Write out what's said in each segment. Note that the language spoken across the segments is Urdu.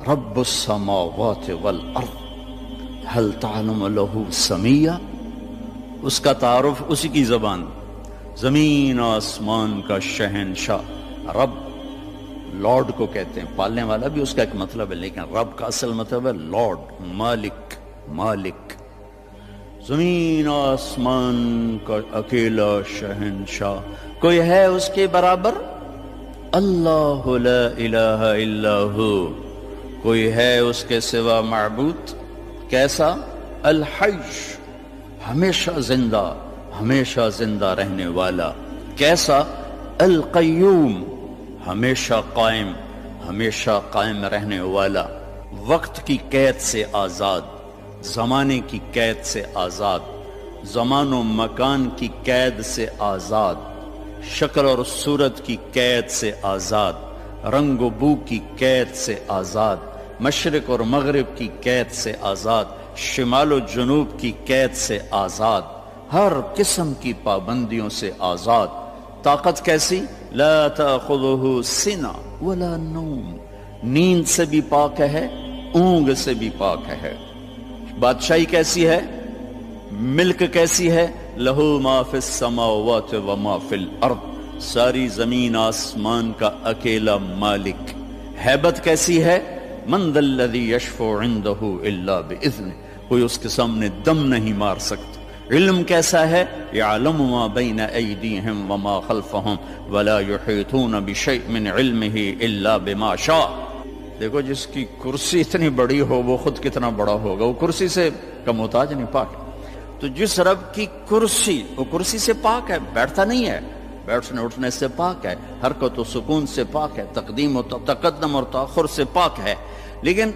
رب السماوات والارض هل تعلم له سمیہ، اس کا تعارف اسی کی زبان، زمین آسمان کا شہنشاہ رب، لارڈ کو کہتے ہیں، پالنے والا بھی اس کا ایک مطلب ہے، لیکن رب کا اصل مطلب ہے لارڈ، مالک، مالک، زمین آسمان کا اکیلا شہنشاہ، کوئی ہے اس کے برابر؟ اللہ لا الہ الا ہو، کوئی ہے اس کے سوا معبود؟ کیسا؟ الحی، ہمیشہ زندہ، ہمیشہ زندہ رہنے والا۔ کیسا؟ القیوم، ہمیشہ قائم، ہمیشہ قائم رہنے والا، وقت کی قید سے آزاد، زمانے کی قید سے آزاد، زمان و مکان کی قید سے آزاد، شکل اور صورت کی قید سے آزاد، رنگ و بو کی قید سے آزاد، مشرق اور مغرب کی قید سے آزاد، شمال و جنوب کی قید سے آزاد، ہر قسم کی پابندیوں سے آزاد۔ طاقت کیسی؟ لا تأخذہ سنہ ولا نوم، نیند سے بھی پاک ہے، اونگ سے بھی پاک ہے۔ بادشاہی کیسی ہے؟ ملک کیسی ہے؟ لہو ما فی السماوات وما فی الارض، ساری زمین آسمان کا اکیلا مالک۔ ہیبت کیسی ہے؟ من ذا الذی یشفع عندہ الا باذنہ، کوئی اس کے سامنے دم نہیں مار سکتا۔ علم کیسا ہے؟ یعلم ما بین ایدیہم وما خلفہم ولا یحیطون بشیء من علمہ الا بما شاء۔ دیکھو جس کی کرسی اتنی بڑی ہو وہ خود کتنا بڑا ہوگا، وہ کرسی سے کا محتاج نہیں، پاک ہے۔ تو جس رب کی کرسی، وہ کرسی سے پاک ہے، بیٹھتا نہیں ہے، بیٹھنے اٹھنے سے پاک ہے، حرکت و سکون سے پاک ہے، تقدیم و تقدم اور تاخر سے پاک ہے، لیکن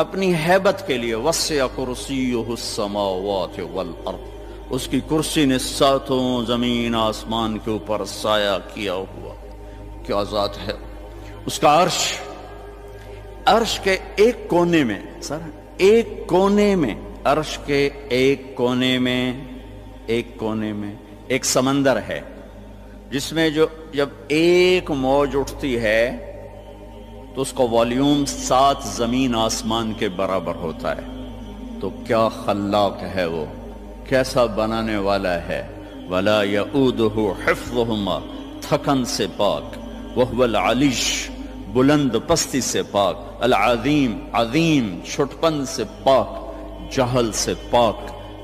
اپنی ہیبت کے لیے وسع کرسیہ السماوات والارض، اس کی کرسی نے ساتوں زمین آسمان کے اوپر سایہ کیا ہوا۔ کیا ذات ہے اس کا عرش، عرش کے ایک کونے میں، سر ایک کونے میں، عرش کے ایک کونے میں، ایک کونے میں ایک سمندر ہے، جس میں جب ایک موج اٹھتی ہے تو اس کا والیوم 7 زمین آسمان کے برابر ہوتا ہے۔ تو کیا خلاق ہے وہ، کیسا بنانے والا ہے۔ ولا یؤودہ حفظہما، تھکن سے پاک، وہو العلیش، بلند پستی سے پاک، العظیم، عظیم، چھٹپن سے پاک، جہل سے پاک۔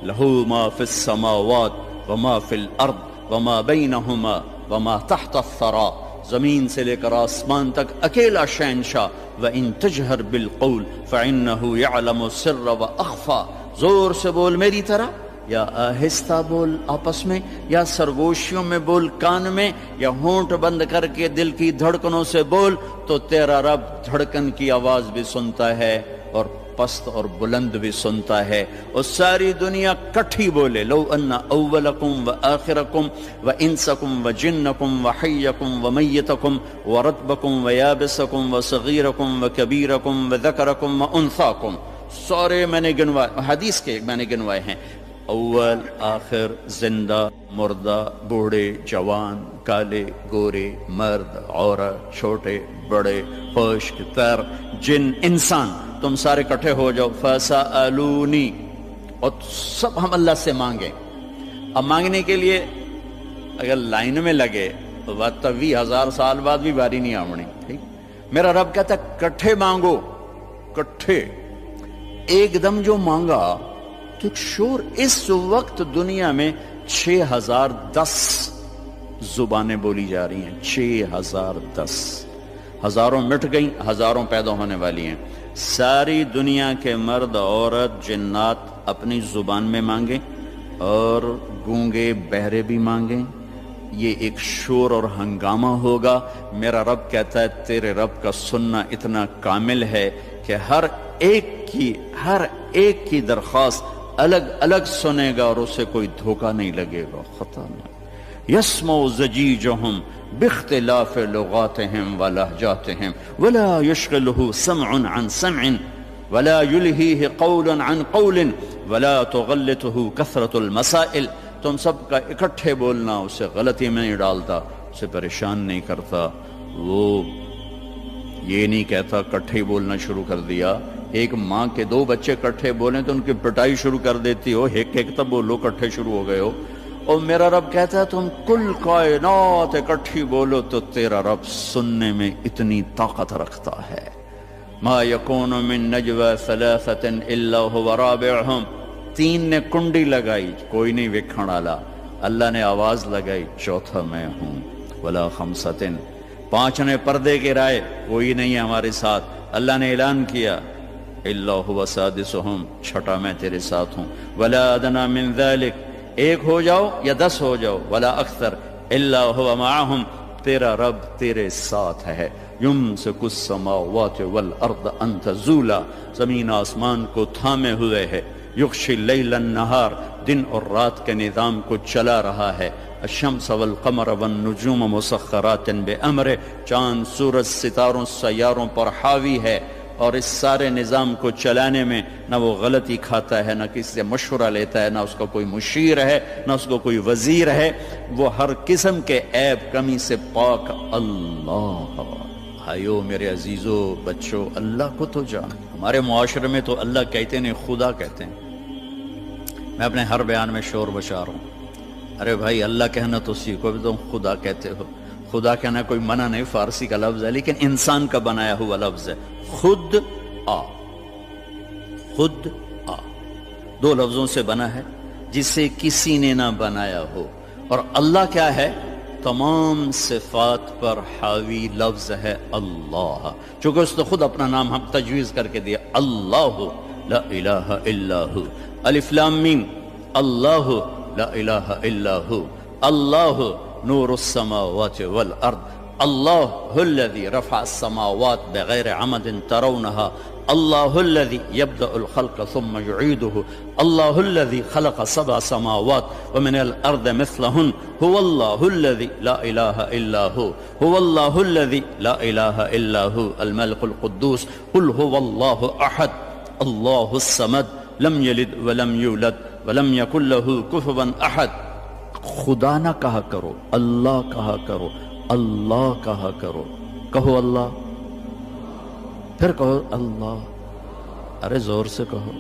لہو ما فی السماوات وما فی الارض وما بینہما وما تحت الثری، زمین سے لے کر آسمان تک اکیلا شہنشاہ۔ وَإِن تَجْهَرْ بِالْقَوْلِ فَإِنَّهُ يَعْلَمُ السِّرَّ وَأَخْفَى، زور سے بول میری طرح، یا آہستہ بول آپس میں، یا سرگوشیوں میں بول کان میں، یا ہونٹ بند کر کے دل کی دھڑکنوں سے بول، تو تیرا رب دھڑکن کی آواز بھی سنتا ہے اور پست اور بلند بھی سنتا ہے، اور ساری دنیا کٹھی بولے۔ لو ان اولکم و آخرکم و انسکم و جنکم و حیکم و میتکم و رتبکم و یابسکم و صغیرکم و کبیرکم و ذکرکم و انثاکم، سارے میں نے گنوائے، حدیث کے میں نے گنوائے ہیں، اول آخر، زندہ مردہ، بوڑھے جوان، کالے گورے، مرد عورت، چھوٹے بڑے، خشک تر، جن انسان، تم سارے کٹھے ہو جاؤ، فَسَأَلُونِي، اور سب ہم اللہ سے مانگیں۔ اب مانگنے کے لیے اگر لائن میں لگے تو بات 20,000 سال بعد بھی باری نہیں آمنی، ٹھیک؟ میرا رب کہتا ہے کٹھے مانگو، کٹھے، ایک دم جو مانگا تو ایک شور۔ اس وقت دنیا میں 6010 زبانیں بولی جا رہی ہیں، 6010، ہزاروں مٹ گئیں، ہزاروں پیدا ہونے والی ہیں۔ ساری دنیا کے مرد عورت جنات اپنی زبان میں مانگیں، اور گونگے بہرے بھی مانگیں، یہ ایک شور اور ہنگامہ ہوگا۔ میرا رب کہتا ہے تیرے رب کا سننا اتنا کامل ہے کہ ہر ایک کی درخواست الگ الگ سنے گا، اور اسے کوئی دھوکہ نہیں لگے گا، خطا نہیں۔ یسمع زجیجہم باختلاف لغاتہم ولہجاتہم ولا یشغلہ سمع عن سمع ولا یلہیہ قول عن قول ولا تغلطہ کثرت المسائل، تم سب کا اکٹھے بولنا اسے غلطی میں نہیں ڈالتا، اسے پریشان نہیں کرتا، وہ یہ نہیں کہتا کٹھے بولنا شروع کر دیا۔ ایک ماں کے دو بچے کٹھے بولیں تو ان کی پٹائی شروع کر دیتی ہو، ایک ایک تب بولو کٹھے شروع ہو گئے ہو۔ اور میرا رب کہتا ہے تم کل کائنات اکٹھی بولو تو تیرا رب سننے میں اتنی طاقت رکھتا ہے۔ ما یکون من نجوى ثلاثة الا هو رابعهم، تین نے کنڈی لگائی کوئی نہیں وکھن والا، اللہ نے آواز لگائی چوتھا میں ہوں۔ ولا خمسة، پانچ نے پردے گرائے کوئی نہیں ہے ہمارے ساتھ، اللہ نے اعلان کیا الا هو سادسهم، چھٹا میں تیرے ساتھ ہوں۔ ولا ادنى من ذلك، ایک ہو جاؤ یا 10 ہو جاؤ، ولا اکثر الا هو معهم، تیرا رب تیرے ساتھ ہے۔ یمسک السماوات والارض ان تزولا، زمین آسمان کو تھامے ہوئے ہے۔ یغشی اللیل النہار، دن اور رات کے نظام کو چلا رہا ہے۔ الشمس والقمر والنجوم مسخرات بامرہ، چاند سورج ستاروں سیاروں پر حاوی ہے، اور اس سارے نظام کو چلانے میں نہ وہ غلطی کھاتا ہے، نہ کسی سے مشورہ لیتا ہے، نہ اس کا کوئی مشیر ہے، نہ اس کو کوئی وزیر ہے، وہ ہر قسم کے عیب کمی سے پاک اللہ۔ بھائیو میرے عزیزو بچوں، اللہ کو تو جان۔ ہمارے معاشرے میں تو اللہ کہتے نہیں خدا کہتے ہیں۔ میں اپنے ہر بیان میں شور بشار ہوں، ارے بھائی اللہ کہنا تو سیکھو، بھی تم خدا کہتے ہو۔ خدا کہنا کوئی منع نہیں، فارسی کا لفظ ہے لیکن انسان کا بنایا ہوا لفظ ہے۔ خود آ، خود آ، دو لفظوں سے بنا ہے جسے کسی نے نہ بنایا ہو۔ اور اللہ کیا ہے؟ تمام صفات پر حاوی لفظ ہے اللہ، چونکہ اس نے خود اپنا نام ہم تجویز کر کے دیا، اللہ لا الہ الا ہو۔ الف لام میم، اللہ لا الہ الا ہو۔ اللہ نور السماوات والارض، اللہ الذي رفع السماوات بغیر عمد ترونها، اللہ الذي يبدأ الخلق ثم يعيده، اللہ الذي خلق 7 سماوات ومن الارض مثلهن، هو الله الذي لا اله الا هو، هو الله الذي لا اله الا هو الملك القدوس، قل هو الله احد الله الصمد لم يلد ولم يولد ولم يكن له كفوا احد۔ خدا نہ کہا کرو، اللہ کہا کرو، اللہ کہا کرو، کہو اللہ، پھر کہو اللہ، ارے زور سے کہو۔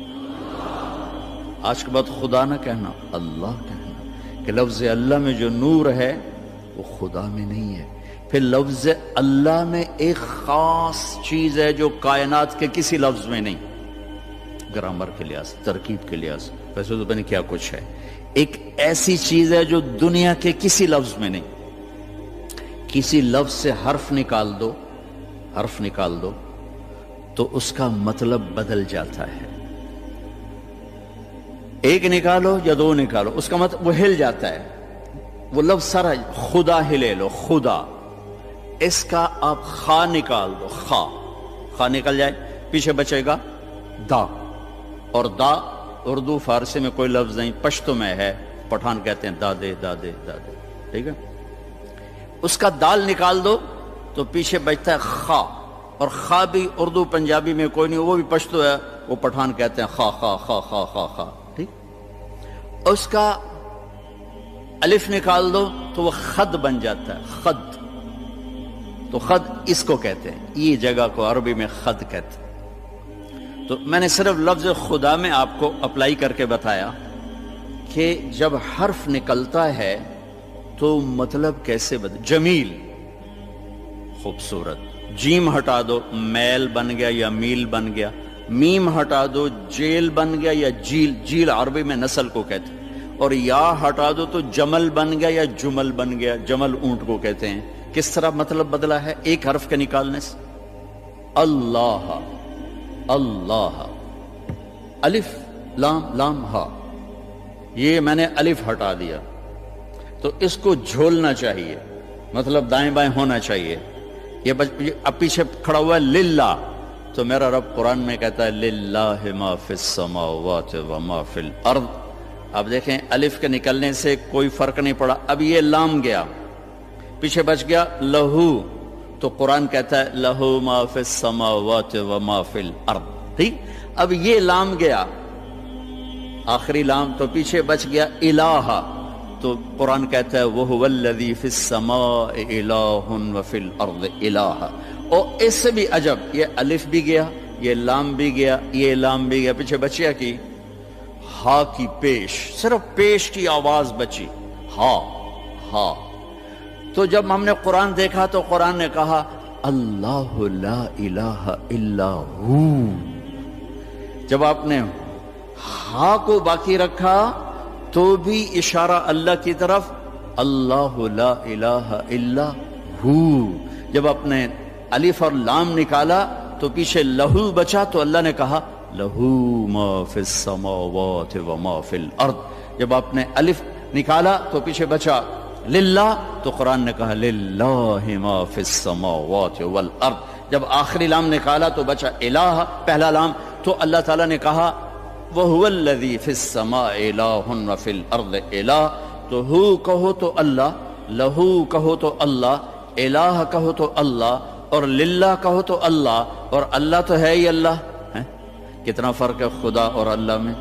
آج کے بعد خدا نہ کہنا، اللہ کہنا، کہ لفظ اللہ میں جو نور ہے وہ خدا میں نہیں ہے۔ پھر لفظ اللہ میں ایک خاص چیز ہے جو کائنات کے کسی لفظ میں نہیں، گرامر کے لحاظ، ترکیب کے لحاظ، ویسے تو پتہ کیا کچھ ہے۔ ایک ایسی چیز ہے جو دنیا کے کسی لفظ میں نہیں۔ کسی لفظ سے حرف نکال دو، حرف نکال دو تو اس کا مطلب بدل جاتا ہے۔ ایک نکالو یا دو نکالو، اس کا مطلب وہ ہل جاتا ہے۔ وہ لفظ سارا، خدا ہی لے لو، خدا، اس کا آپ خا نکال دو، خا، خا نکل جائے، پیچھے بچے گا دا، اور دا اردو فارسی میں کوئی لفظ نہیں، پشتو میں ہے، پٹھان کہتے ہیں دادے دادے دادے، ٹھیک ہے۔ اس کا دال نکال دو تو پیچھے بچتا ہے خا، اور خا بھی اردو پنجابی میں کوئی نہیں، وہ بھی پشتو ہے، وہ پٹھان کہتے ہیں خا خا خا خا خا خا، ٹھیک۔ اس کا الف نکال دو تو وہ خد بن جاتا ہے، خد، تو خد اس کو کہتے ہیں، یہ جگہ کو عربی میں خد کہتے ہیں۔ تو میں نے صرف لفظ خدا میں آپ کو اپلائی کر کے بتایا کہ جب حرف نکلتا ہے تو مطلب کیسے بدل۔ جمیل، خوبصورت، جیم ہٹا دو میل بن گیا یا میل بن گیا، میم ہٹا دو جیل بن گیا یا جیل، جیل عربی میں نسل کو کہتے ہیں، اور یا ہٹا دو تو جمل بن گیا یا جمل بن گیا، جمل اونٹ کو کہتے ہیں۔ کس طرح مطلب بدلا ہے ایک حرف کے نکالنے سے؟ اللہ، اللہ، الف لام لام ہا، یہ میں نے الف ہٹا دیا تو اس کو جھولنا چاہیے، مطلب دائیں بائیں ہونا چاہیے۔ یہ اب پیچھے کھڑا ہوا ہے للہ، تو میرا رب قرآن میں کہتا ہے للہ ما فی السماوات وما فی الارض۔ اب دیکھیں الف کے نکلنے سے کوئی فرق نہیں پڑا، اب یہ لام گیا، پیچھے بچ گیا لہو، تو قرآن کہتا ہے لہو ما فی السماوات وما فی الارض، ٹھیک۔ اب یہ لام گیا، آخری لام، تو پیچھے بچ گیا الہ، تو قرآن کہتا ہے وَهُوَ الَّذِي فِي السَّمَاءِ إِلَٰهٌ وَفِي الْأَرْضِ إِلَٰهٌ۔ اور اس سے بھی عجب، یہ الف بھی گیا، یہ لام بھی گیا، یہ لام بھی گیا، پیچھے بچیا کی ہا کی پیش، صرف پیش کی آواز بچی، ہا ہا۔ تو جب ہم نے قرآن دیکھا تو قرآن نے کہا اللہ لا الہ الا ہو۔ جب آپ نے ہا کو باقی رکھا تو بھی اشارہ اللہ کی طرف، اللہ لا الہ الا ہو۔ جب آپ نے الف اور لام نکالا تو پیچھے لہو بچا تو اللہ نے کہا لہو ما فی السماوات و ما فی الارض۔ جب آپ نے الف نکالا تو پیچھے بچا للہ تو قرآن نے کہا للہ ما فی السماوات والارض۔ جب آخری لام نکالا تو بچا الہ، پہلا لام، تو اللہ تعالیٰ نے کہا وَهُوَ الَّذِي فِي السَّمَاءِ إِلَٰهٌ وَفِي الْأَرْضِ إِلَٰهٌ۔ تو ہو کہو تو اللہ، لہو کہو تو اللہ، الہ کہو تو اللہ، اور للہ کہو تو اللہ، اور اللہ تو ہے ہی اللہ ہے۔ کتنا فرق ہے خدا اور اللہ میں۔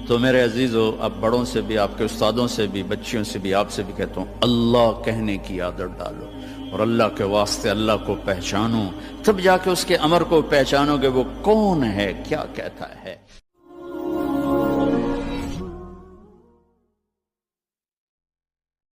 تو میرے عزیزو، اب بڑوں سے بھی، آپ کے استادوں سے بھی، بچیوں سے بھی، آپ سے بھی کہتا ہوں اللہ کہنے کی عادت ڈالو، اور اللہ کے واسطے اللہ کو پہچانو، تب جا کے اس کے امر کو پہچانو گے وہ کون ہے، کیا کہتا ہے۔